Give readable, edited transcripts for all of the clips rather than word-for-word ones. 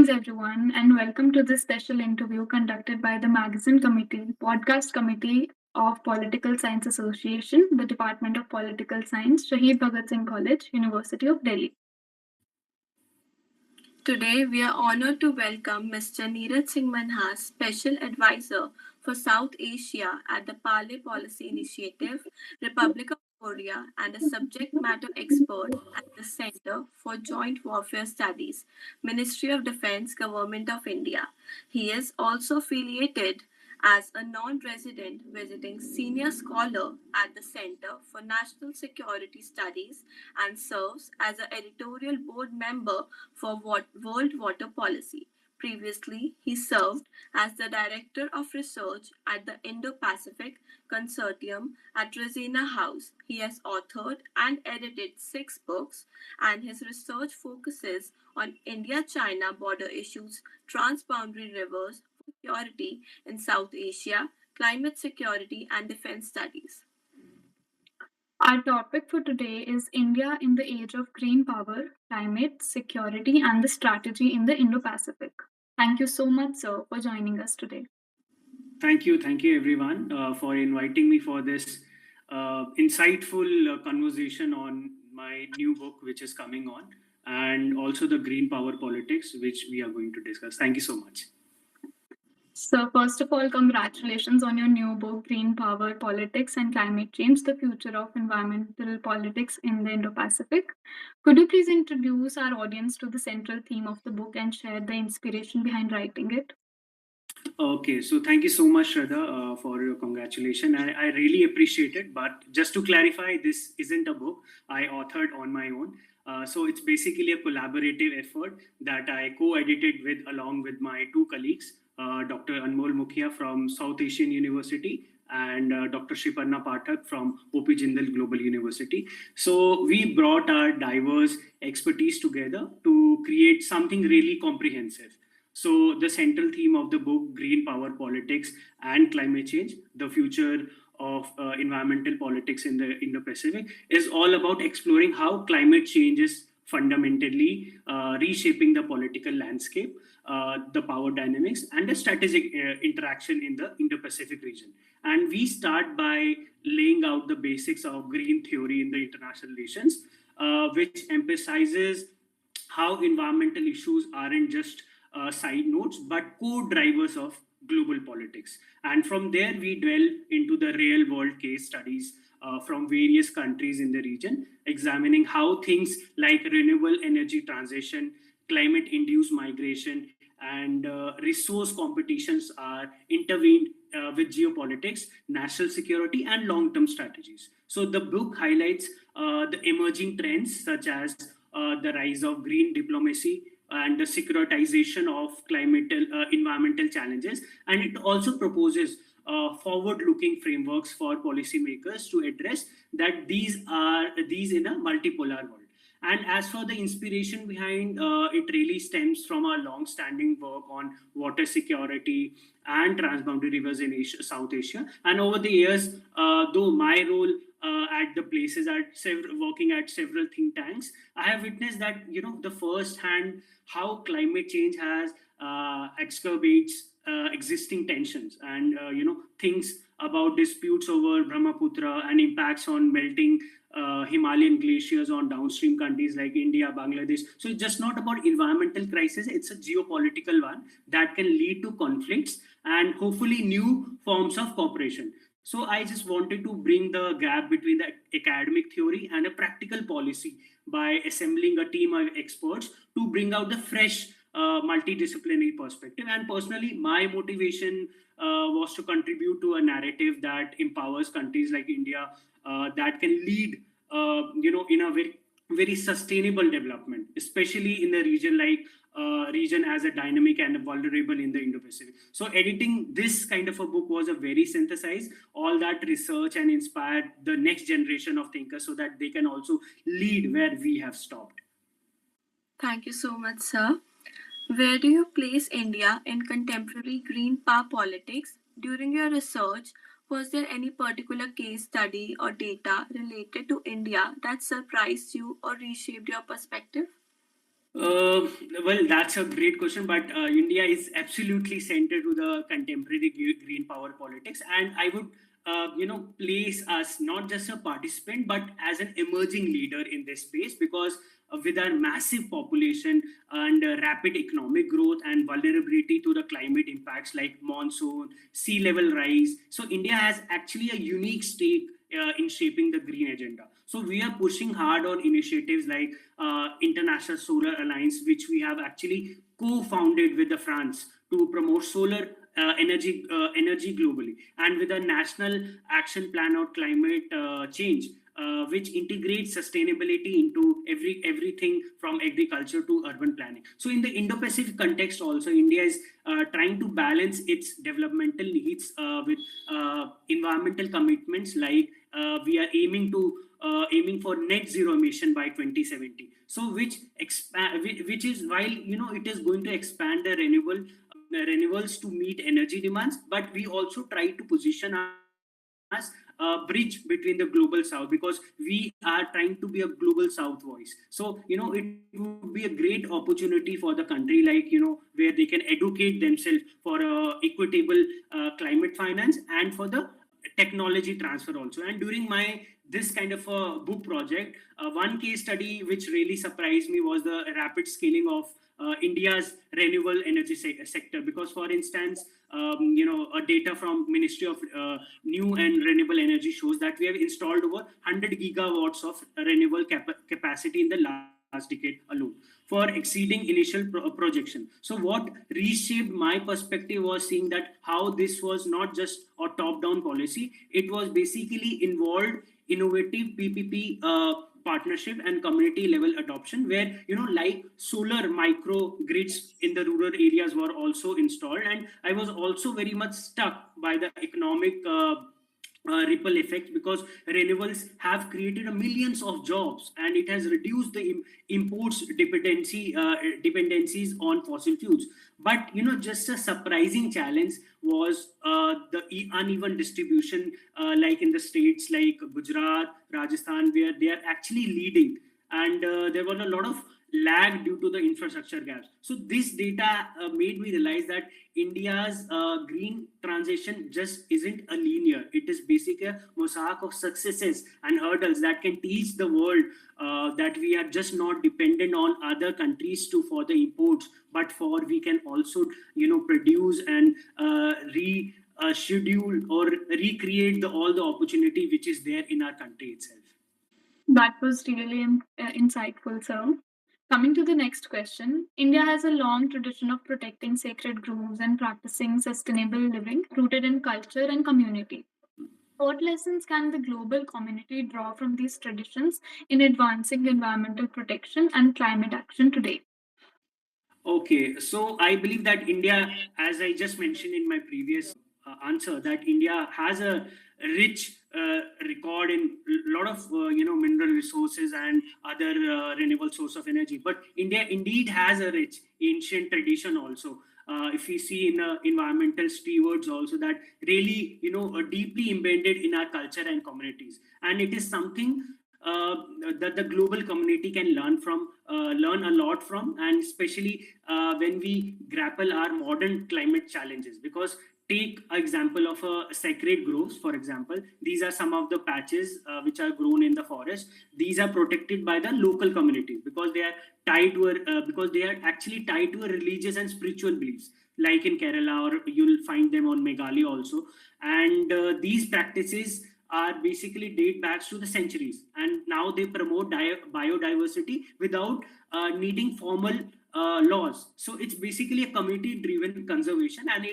Greetings, everyone, and welcome to this special interview conducted by the Magazine Committee, Podcast Committee of Political Science Association, the Department of Political Science, Shaheed Bhagat Singh College, University of Delhi. Today, we are honored to welcome Mr. Neeraj Singh Manhas, Special Advisor for South Asia at the Parley Policy Initiative, Republic of Korea, and a subject matter expert at the Center for Joint Warfare Studies, Ministry of Defense, Government of India. He is also affiliated as a non-resident visiting senior scholar at the Center for National Security Studies and serves as an editorial board member for World Water Policy. Previously, he served as the Director of Research at the Indo-Pacific Consortium at Resena House. He has authored and edited 6 books, and his research focuses on India-China border issues, transboundary rivers, security in South Asia, climate security, and defense studies. Our topic for today is India in the age of green power, climate, security, and the strategy in the Indo Pacific. Thank you so much, sir, for joining us today. Thank you everyone for inviting me for this insightful conversation on my new book, which is coming on, and also the green power politics, which we are going to discuss. Thank you so much. So, first of all, congratulations on your new book, Green Power Politics and Climate Change, the Future of Environmental Politics in the Indo Pacific. Could you please introduce our audience to the central theme of the book and share the inspiration behind writing it? Okay, so thank you so much, Shraddha, for your congratulations. I really appreciate it. But just to clarify, this isn't a book I authored on my own. So it's basically a collaborative effort that I co-edited along with my two colleagues, Dr. Anmol Mukhia from South Asian University and Dr. Shriparna Pathak from OP Jindal Global University. So we brought our diverse expertise together to create something really comprehensive. So the central theme of the book, Green Power Politics and Climate Change, the future of environmental politics in the Indo-Pacific, is all about exploring how climate change is fundamentally reshaping the political landscape, the power dynamics, and the strategic interaction in the Indo-Pacific region. And we start by laying out the basics of green theory in the international relations, which emphasizes how environmental issues aren't just side notes, but core drivers of global politics. And from there, we delve into the real world case studies from various countries in the region, examining how things like renewable energy transition, climate induced migration, and resource competitions are intervened with geopolitics, national security, and long term strategies. So the book highlights the emerging trends such as the rise of green diplomacy and the securitization of environmental challenges, and it also proposes forward-looking frameworks for policymakers to address that these in a multipolar world. And as for the inspiration behind it, really stems from our long-standing work on water security and transboundary rivers in South Asia. And over the years, though my role at the places working at several think tanks, I have witnessed that the first hand how climate change has exacerbates existing tensions, and things about disputes over Brahmaputra and impacts on melting Himalayan glaciers on downstream countries like India, Bangladesh. So it's just not about environmental crisis; it's a geopolitical one that can lead to conflicts and hopefully new forms of cooperation. So I just wanted to bring the gap between the academic theory and a practical policy by assembling a team of experts to bring out the fresh multidisciplinary perspective. And personally, my motivation was to contribute to a narrative that empowers countries like India that can lead, in a very sustainable development, especially in the region as a dynamic and vulnerable in the Indo-Pacific. So editing this kind of a book was a very synthesized all that research and inspired the next generation of thinkers so that they can also lead where we have stopped. Thank you so much, sir. Where do you place India in contemporary green power politics? During your research, was there any particular case study or data related to India that surprised you or reshaped your perspective? Uh, well, that's a great question, but India is absolutely centered to the contemporary green power politics, and I would, place us not just a participant but as an emerging leader in this space because with our massive population and rapid economic growth and vulnerability to the climate impacts like monsoon, sea level rise, so India has actually a unique stake in shaping the green agenda. So we are pushing hard on initiatives like International Solar Alliance, which we have actually co-founded with the France to promote solar energy globally, and with a national action plan on climate change. Which integrates sustainability into everything from agriculture to urban planning. So, in the Indo-Pacific context, also India is trying to balance its developmental needs with environmental commitments. Like we are aiming for net zero emission by 2070, so which is, while it is going to expand the renewables to meet energy demands, but we also try to position us a bridge between the global south, because we are trying to be a global south voice. So it would be a great opportunity for the country, like where they can educate themselves for equitable climate finance and for the technology transfer also. And during my this kind of a book project, one case study which really surprised me was the rapid scaling of India's renewable energy sector. Because, for instance, a data from Ministry of New and Renewable Energy shows that we have installed over 100 gigawatts of renewable capacity in the last decade alone, for exceeding initial projection. So what reshaped my perspective was seeing that how this was not just a top-down policy; it was basically involved innovative PPP partnership and community level adoption, where like solar micro grids in the rural areas were also installed. And I was also very much stuck by the economic ripple effect, because renewables have created a millions of jobs, and it has reduced the imports dependencies on fossil fuels. But just a surprising challenge was the uneven distribution, like in the states like Gujarat, Rajasthan, where they are actually leading, and there was a lot of lag due to the infrastructure gaps. So this data made me realize that India's green transition just isn't a linear. It is basically a mosaic of successes and hurdles that can teach the world that we are just not dependent on other countries to for the imports, but for we can also produce and schedule or recreate all the opportunity which is there in our country itself. That was really insightful, sir. Coming to the next question, India has a long tradition of protecting sacred groves and practicing sustainable living rooted in culture and community. What lessons can the global community draw from these traditions in advancing environmental protection and climate action today? Okay, so I believe that India, as I just mentioned in my previous answer, that India has a rich record in a lot of mineral resources and other renewable source of energy. But India indeed has a rich ancient tradition also. If we see in the environmental stewards also, that really are deeply embedded in our culture and communities, and it is something that the global community can learn a lot from, and especially when we grapple our modern climate challenges. Because take an example of a sacred groves, for example. These are some of the patches which are grown in the forest. These are protected by the local communities because they are because they are actually tied to a religious and spiritual beliefs, like in Kerala, or you'll find them on Meghalaya also. And these practices are basically date back to the centuries, and now they promote biodiversity without needing formal laws. So it's basically a community driven conservation, and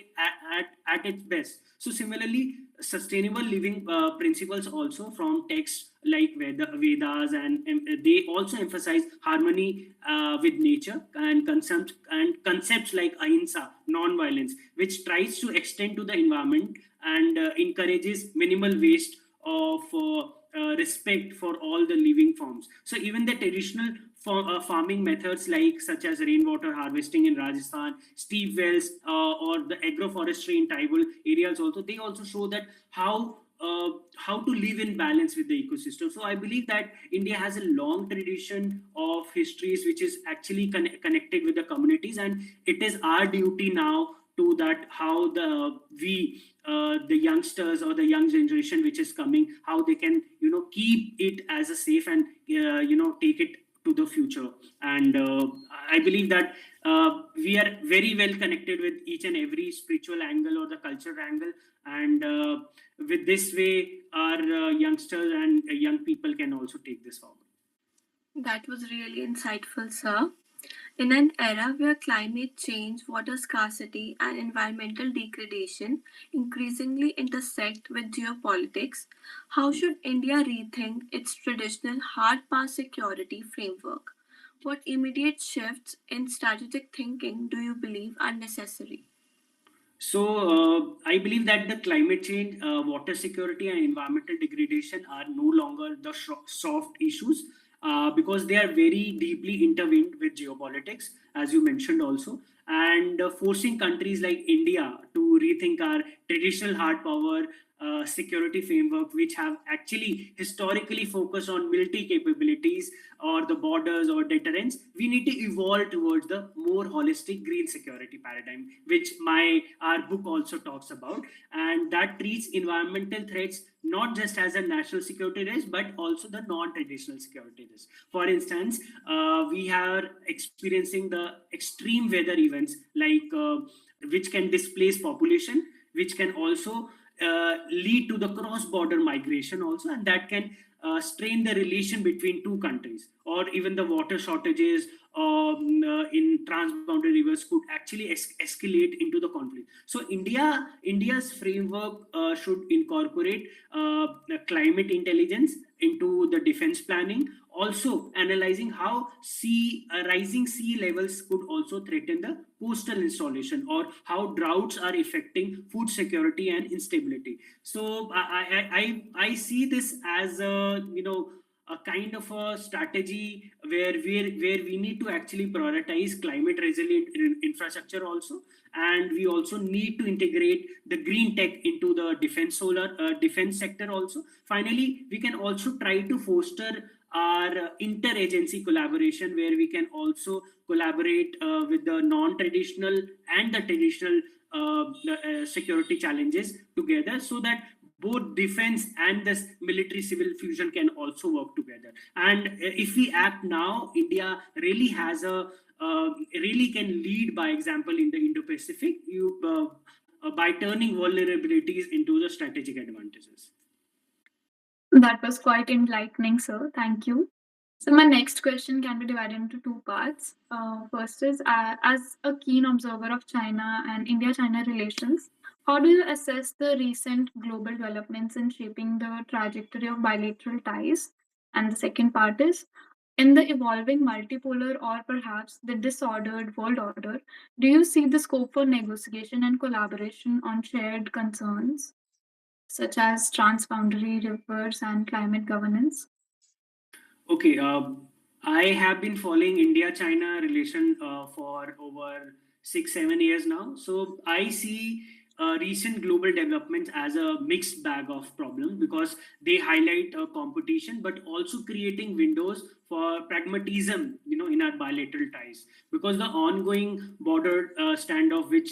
at its best. So similarly, sustainable living principles also from texts like Vedas, and they also emphasize harmony with nature, and concepts like ahimsa, non-violence, which tries to extend to the environment and encourages minimal waste of respect for all the living forms. So even the traditional farming methods, like such as rainwater harvesting in Rajasthan, steep wells, or the agroforestry in tribal areas also, they also show that how how to live in balance with the ecosystem. So I believe that India has a long tradition of histories which is actually connected with the communities, and it is our duty now to that how the youngsters or the young generation which is coming, how they can keep it as a safe and take it to the future. And I believe that we are very well connected with each and every spiritual angle or the cultural angle, and with this way our youngsters and young people can also take this forward. That was really insightful, sir. In an era where climate change, water scarcity, and environmental degradation increasingly intersect with geopolitics, how should India rethink its traditional hard power security framework? What immediate shifts in strategic thinking do you believe are necessary? So I believe that the climate change, water security, and environmental degradation are no longer the soft issues, because they are very deeply intertwined with geopolitics, as you mentioned also, and forcing countries like India to rethink our traditional hard power security framework, which have actually historically focused on military capabilities or the borders or deterrence. We need to evolve towards the more holistic green security paradigm, which my our book also talks about, and that treats environmental threats not just as a national security risk but also the non-traditional security risk. For instance, we are experiencing the extreme weather events like which can displace population, which can also lead to the cross-border migration also, and that can strain the relation between two countries, or even the water shortages in transboundary rivers could actually escalate into the conflict. So India's framework should incorporate climate intelligence into the defense planning, also analyzing how rising sea levels could also threaten the coastal installation, or how droughts are affecting food security and instability. So I see this as a kind of a strategy where we need to actually prioritize climate resilient infrastructure also, and we also need to integrate the green tech into the defense sector also. Finally, we can also try to foster our interagency collaboration, where we can also collaborate with the non-traditional and the traditional security challenges together, so that both defense and this military civil fusion can also work together. And if we act now, India really has a really can lead by example in the Indo-Pacific, by turning vulnerabilities into the strategic advantages. That was quite enlightening, sir. Thank you. So, my next question can be divided into two parts. First is, as a keen observer of China and India China relations, how do you assess the recent global developments in shaping the trajectory of bilateral ties? And the second part is, in the evolving multipolar or perhaps the disordered world order, do you see the scope for negotiation and collaboration on shared concerns, such as transboundary rivers and climate governance? Okay, I have been following India-China relation for over 6-7 years now. So I see recent global developments as a mixed bag of problems, because they highlight competition, but also creating windows for pragmatism, in our bilateral ties. Because the ongoing border standoff, which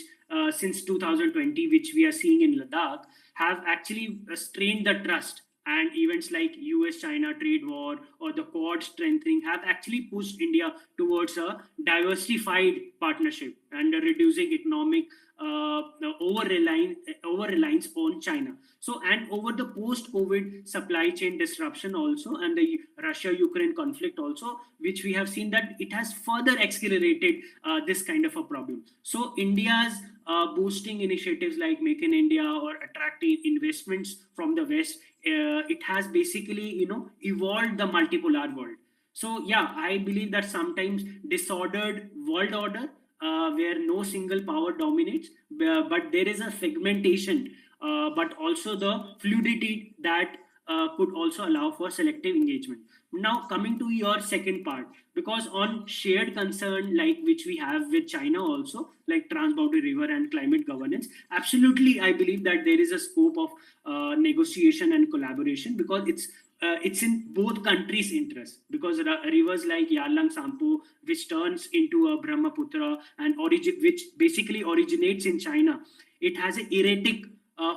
since 2020, which we are seeing in Ladakh, have actually strained the trust, and events like US-China trade war or the Quad strengthening have actually pushed India towards a diversified partnership and reducing economic over reliance on China. So, and over the post-COVID supply chain disruption also, and the Russia-Ukraine conflict also, which we have seen that it has further accelerated this kind of a problem. So India's boosting initiatives like Make in India or attracting investments from the West, it has basically evolved the multipolar world. So yeah, I believe that sometimes disordered world order, where no single power dominates, but there is a segmentation, but also the fluidity that could also allow for selective engagement. Now coming to your second part, because on shared concern like which we have with China also, like transboundary river and climate governance, absolutely I believe that there is a scope of negotiation and collaboration, because it's in both countries' interest, because rivers like Yarlang Sampo, which turns into a Brahmaputra and which basically originates in China, it has an erratic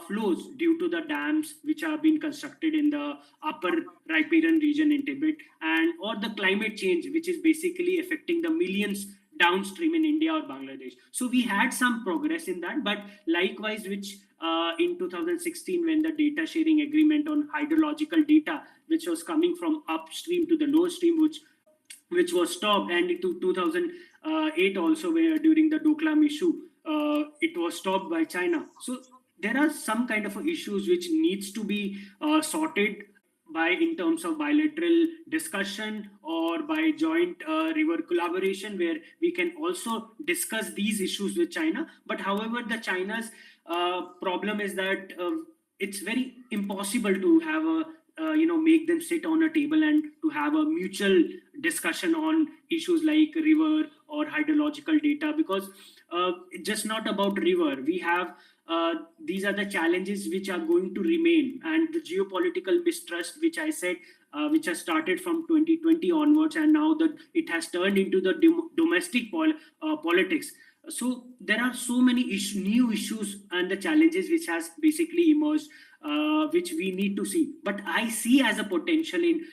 flows due to the dams which are being constructed in the upper riparian region in Tibet, and or the climate change which is basically affecting the millions downstream in India or Bangladesh. So we had some progress in that, but likewise, which in 2016, when the data sharing agreement on hydrological data, which was coming from upstream to the downstream, which was stopped, and to 2008 also, where during the Doklam issue, it was stopped by China. So there are some kind of issues which needs to be sorted by in terms of bilateral discussion or by joint river collaboration, where we can also discuss these issues with China. But however, the China's problem is that it's very impossible to have a make them sit on a table and to have a mutual discussion on issues like river or hydrological data, because it's just not about river. We have these are the challenges which are going to remain, and the geopolitical mistrust which I said, which has started from 2020 onwards, and now that it has turned into the domestic politics. So there are so many new issues and the challenges which has basically emerged, which we need to see. But I see as a potential in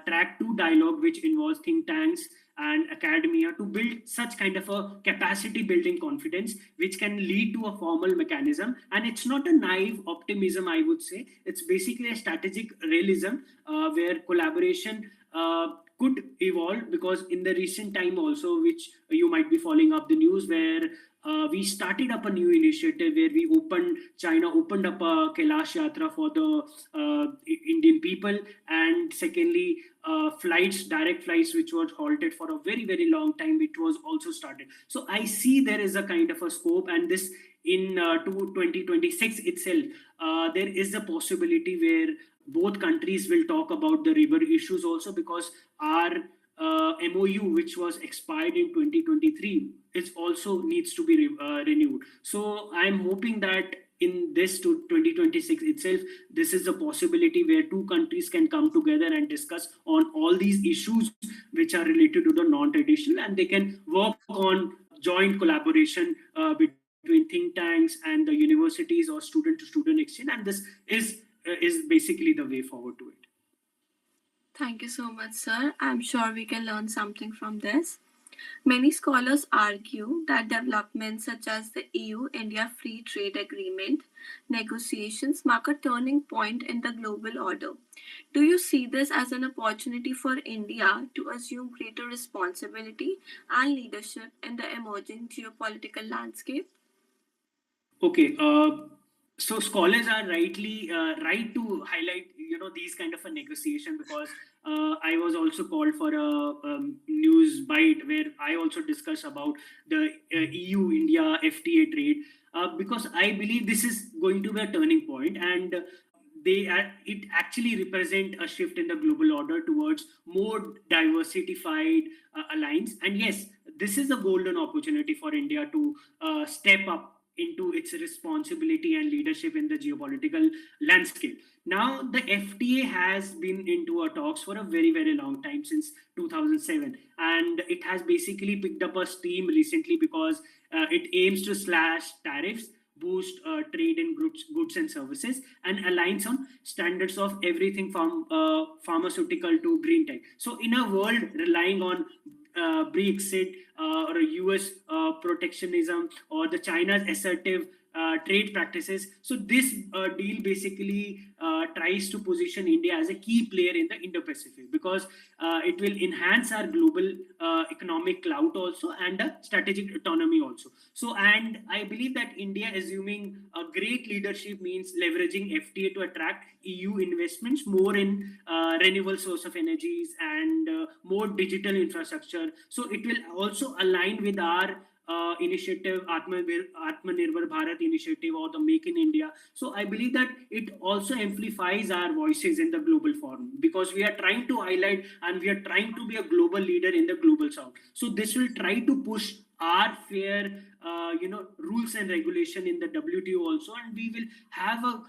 track 2 dialogue, which involves think tanks and academia, to build such kind of a capacity building confidence which can lead to a formal mechanism. And it's not a naive optimism, I would say. It's basically a strategic realism, where collaboration could evolve, because in the recent time also, which you might be following up the news, where we started up a new initiative where China opened up a Kailash Yatra for the Indian people, and secondly, direct flights, which were halted for a very, very long time, which was also started. So I see there is a kind of a scope, and this in 2026 itself, there is a possibility where both countries will talk about the river issues also, because our MOU, which was expired in 2023, it also needs to be renewed. So I'm hoping that in this to 2026 itself, this is a possibility where two countries can come together and discuss on all these issues which are related to the non-traditional, and they can work on joint collaboration between think tanks and the universities or student-to-student exchange, and this is basically the way forward to it. Thank you so much, sir. I'm sure we can learn something from this. Many scholars argue that developments such as the EU India Free Trade Agreement negotiations mark a turning point in the global order. Do you see this as an opportunity for India to assume greater responsibility and leadership in the emerging geopolitical landscape? Okay, so scholars are right to highlight these kind of a negotiation, because I was also called for a news bite where I also discuss about the EU India FTA trade, because I believe this is going to be a turning point, and it actually represent a shift in the global order towards more diversified alliance. And yes, this is a golden opportunity for India to step up into its responsibility and leadership in the geopolitical landscape. Now, the FTA has been into our talks for a very, very long time, since 2007, and it has basically picked up a steam recently, because it aims to slash tariffs, boost trade in goods and services, and aligns on standards of everything from pharmaceutical to green tech. So, in a world relying on Brexit or US protectionism or the China's assertive trade practices, so this deal basically tries to position India as a key player in the Indo-Pacific, because it will enhance our global economic clout also, and strategic autonomy also. So, and I believe that India assuming a great leadership means leveraging FTA to attract EU investments more in renewable source of energies and more digital infrastructure. So it will also align with our initiative, Atmanirbhar Bharat initiative, or the Make in India. So I believe that it also amplifies our voices in the global forum, because we are trying to highlight and we are trying to be a global leader in the global south. So this will try to push our fair rules and regulation in the WTO also, and we will have a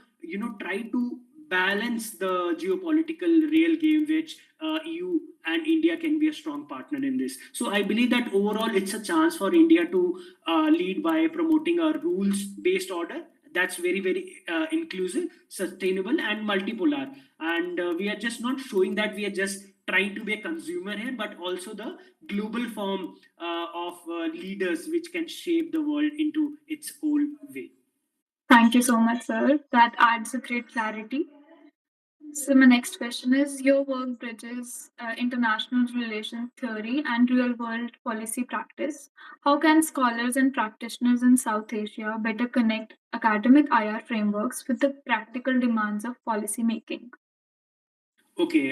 try to balance the geopolitical real game, which EU and India can be a strong partner in this. So I believe that overall it's a chance for India to lead by promoting a rules based order that's very inclusive, sustainable, and multipolar. And we are just not showing that we are just trying to be a consumer here, but also the global form of leaders which can shape the world into its own way. Thank you so much, sir. That adds a great clarity. So my next question is: your work bridges international relations theory and real-world policy practice. How can scholars and practitioners in South Asia better connect academic IR frameworks with the practical demands of policy making? Okay,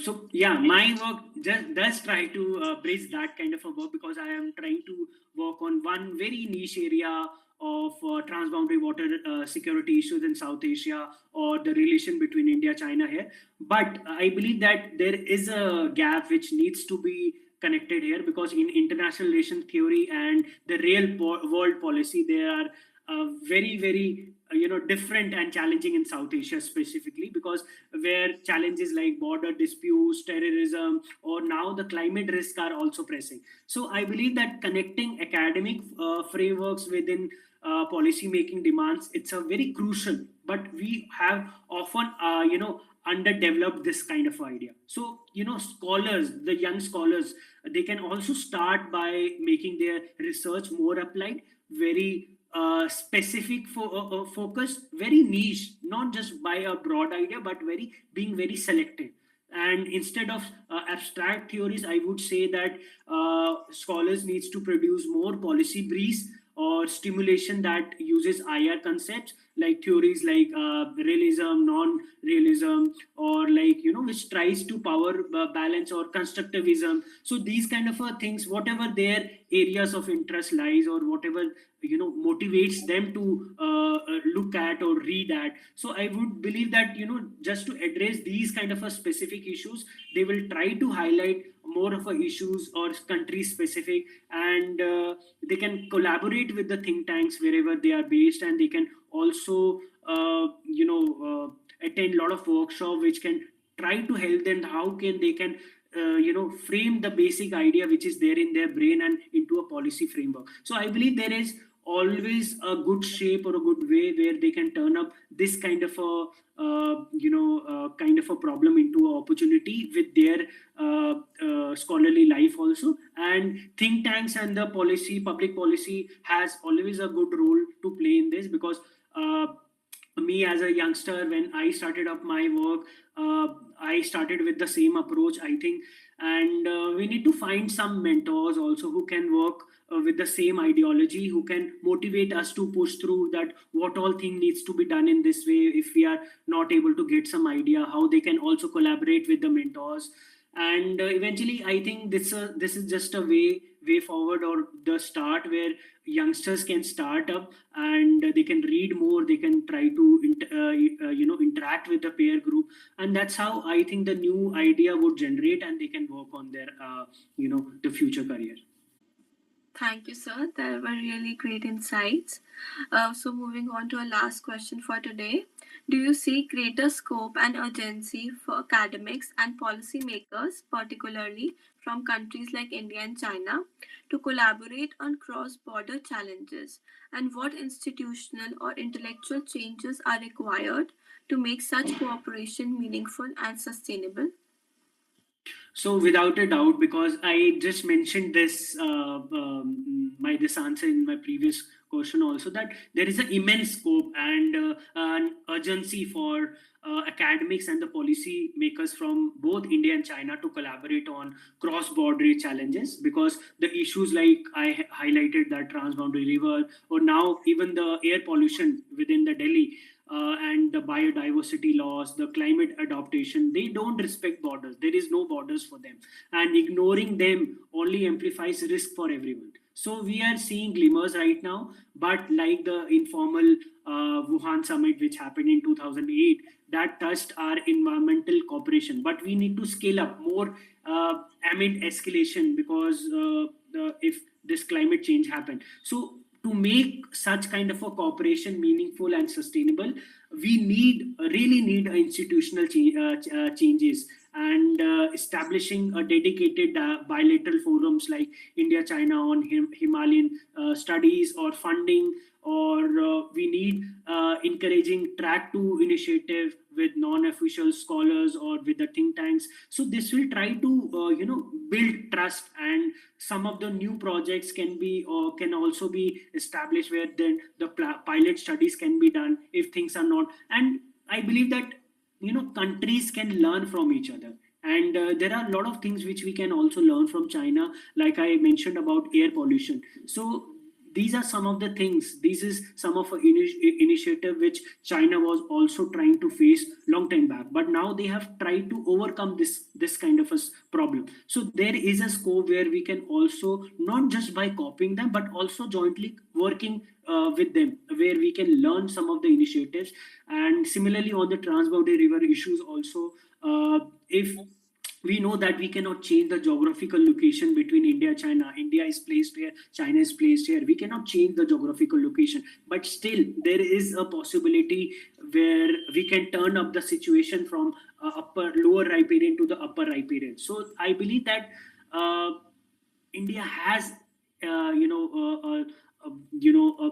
so yeah, my work just does try to bridge that kind of a work, because I am trying to work on one very niche area of transboundary water security issues in South Asia, or the relation between India China here. But I believe that there is a gap which needs to be connected here, because in international relations theory and the real world policy, there are very different and challenging in South Asia specifically, because where challenges like border disputes, terrorism, or now the climate risk are also pressing. So I believe that connecting academic frameworks within policy making demands, it's a very crucial, but we have often underdeveloped this kind of idea. So scholars, the young scholars, they can also start by making their research more applied, very specific focused, very niche, not just by a broad idea, but being very selective. And instead of abstract theories, I would say that scholars needs to produce more policy briefs or stimulation that uses IR concepts, like theories like realism, non-realism, or like which tries to power balance or constructivism. So these kind of things, whatever their areas of interest lies, or whatever motivates them to look at or read at. So I would believe that just to address these kind of a specific issues, they will try to highlight more of a issues or country specific, and they can collaborate with the think tanks wherever they are based, and they can also attend a lot of workshop which can try to help them how can they can frame the basic idea which is there in their brain and into a policy framework. So I believe there is always a good shape or a good way where they can turn up this kind of a kind of a problem into an opportunity with their scholarly life also. And think tanks and the public policy has always a good role to play in this, because me as a youngster, when I started up my work, I started with the same approach, I think. And we need to find some mentors also who can work with the same ideology, who can motivate us to push through that what all thing needs to be done in this way. If we are not able to get some idea, how they can also collaborate with the mentors. And eventually I think this is just a way forward, or the start where youngsters can start up, and they can read more, they can try to interact with the peer group, and that's how I think the new idea would generate, and they can work on their the future career. Thank you, sir. That were really great insights. So, moving on to our last question for today. Do you see greater scope and urgency for academics and policymakers, particularly from countries like India and China, to collaborate on cross border challenges? And what institutional or intellectual changes are required to make such cooperation meaningful and sustainable? So without a doubt, because I just mentioned this my this answer in my previous question also, that there is an immense scope and an urgency for academics and the policy makers from both India and China to collaborate on cross-border challenges, because the issues like I highlighted, that transboundary river, or now even the air pollution within the Delhi, and the biodiversity loss, the climate adaptation, they don't respect borders. There is no borders for them. And ignoring them only amplifies risk for everyone. So we are seeing glimmers right now, but like the informal Wuhan summit, which happened in 2008, that touched our environmental cooperation. But we need to scale up more amid escalation, because if this climate change happen. So to make such kind of a cooperation meaningful and sustainable, we really need institutional changes, and establishing a dedicated bilateral forums like India China on Himalayan studies or funding, or we need encouraging track 2 initiative with non-official scholars or with the think tanks. So this will try to build trust, and some of the new projects can be, or can also be established, where then the pilot studies can be done if things are not. And I believe that countries can learn from each other, and there are a lot of things which we can also learn from China, like I mentioned about air pollution. So these are some of the things. This is some of initiative which China was also trying to face long time back, but now they have tried to overcome this kind of a problem. So there is a scope where we can also, not just by copying them, but also jointly working with them, where we can learn some of the initiatives. And similarly on the transboundary river issues also, if we know that we cannot change the geographical location between India China. India is placed here, China is placed here. We cannot change the geographical location, but still there is a possibility where we can turn up the situation from lower riparian to the upper riparian. So I believe that uh, India has a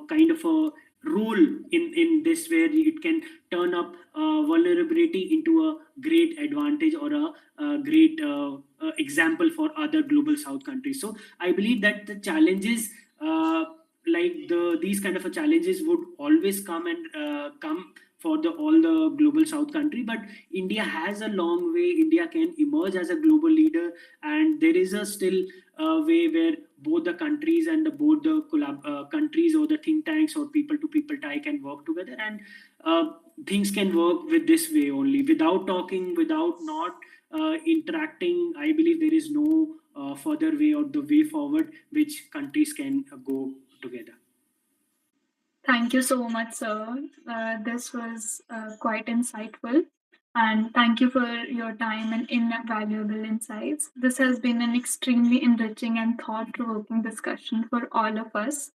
kind of a role in this, where it can turn up vulnerability into a great advantage, or a great example for other global south countries. So I believe that the challenges, like these kind of a challenges would always come, and come for the all the global south country. But India has a long way. India can emerge as a global leader, and there is a still way where both the countries and both the countries or the think tanks or people to people tie can work together, and uh, things can work with this way only. Without talking, without not interacting, I believe there is no further way, or the way forward which countries can go together. Thank you so much, sir. This was quite insightful. And thank you for your time and invaluable insights. This has been an extremely enriching and thought provoking discussion for all of us.